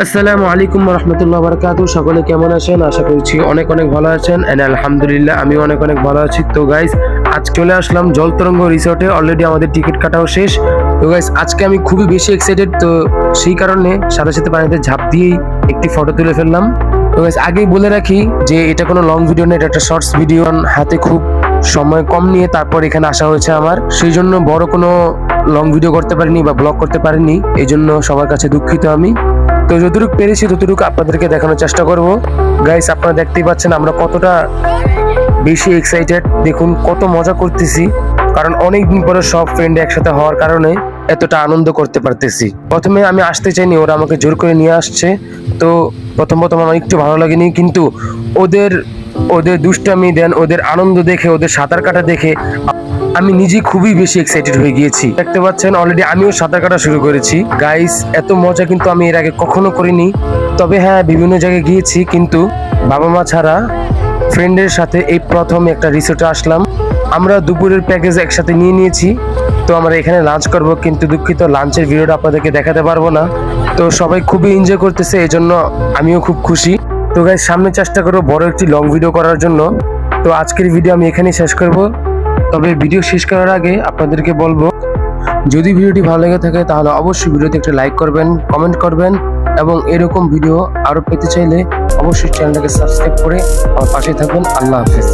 আসসালামু আলাইকুম রহমতুল্লাহ বারাকাতু। সকলে কেমন আছেন? আশা করছি অনেক অনেক ভালো আছেন। এন্ড আলহামদুলিল্লাহ আমি অনেক অনেক ভালো আছি। তো গাইস, আজ চলে আসলাম জলতরঙ্গ রিসোর্টে। অলরেডি আমাদের টিকিট কাটাও শেষ। তো গাইস, আজকে আমি খুবই বেশি এক্সাইটেড। তো সেই কারণে সাথে সাথে পানিতে ঝাঁপ দিয়েই একটি ফটো তুলে ফেললাম। তো গাইস, আগেই বলে রাখি যে এটা কোনো লং ভিডিও না, এটা একটা শর্টস ভিডিও। হাতে খুব সময় কম নিয়ে তারপর এখানে আসা হয়েছে আমার, সেই জন্য বড় কোনো লং ভিডিও করতে পারিনি বা ব্লগ করতে পারিনি। এই জন্য সবার কাছে দুঃখিত আমি। তো যতটুকু পেরেছি ততটুকু আপনাদেরকে দেখানোর চেষ্টা করব। গাইস, আপনারা দেখতেই পাচ্ছেন আমরা কতটা বেশি এক্সাইটেড। দেখুন কত মজা করতেছি, কারণ অনেকদিন পরে সব ফ্রেন্ড একসাথে হওয়ার কারণে এতটা আনন্দ করতে পারতেছি। প্রথমে আমি আসতে চাইনি, ওরা আমাকে জোর করে নিয়ে আসছে। তো প্রথম আমার একটু ভালো লাগেনি, কিন্তু ওদের ওদের দুষ্টামি দেন, ওদের আনন্দ দেখে, ওদের সাঁতার কাটা দেখে আমি নিজে খুবই বেশি এক্সাইটেড হয়ে গিয়েছি। দেখতে পাচ্ছেন অলরেডি আমিও সাঁতার কাটা শুরু করেছি। গাইস, এত মজা কিন্তু আমি এর আগে কখনো করিনি। তবে হ্যাঁ, বিভিন্ন জায়গায় গিয়েছি, কিন্তু বাবা মা ছাড়া ফ্রেন্ডের সাথে এই প্রথম একটা রিসোর্টে আসলাম। আমরা দুপুরের প্যাকেজ একসাথে নিয়ে নিয়েছি। তো আমরা এখানে লাঞ্চ করব, কিন্তু দুঃখিত লাঞ্চের ভিডিওটা আপনাদেরকে দেখাতে পারবো না। তো সবাই খুবই এনজয় করতেছে, এই জন্য আমিও খুব খুশি। তো গাইস, সামনে চেষ্টা করবো বড় একটি লং ভিডিও করার জন্য। তো আজকের ভিডিও আমি এখানেই শেষ করব। তবে ভিডিও শেষ করার আগে আপনাদেরকে বলবো, যদি ভিডিওটি ভালো লেগে থাকে তাহলে অবশ্যই ভিডিওতে একটা লাইক করবেন, কমেন্ট করবেন, এবং এরকম ভিডিও আরো পেতে চাইলে অবশ্যই চ্যানেলটাকে সাবস্ক্রাইব করে আমার পাশে থাকবেন। আল্লাহ হাফেজ।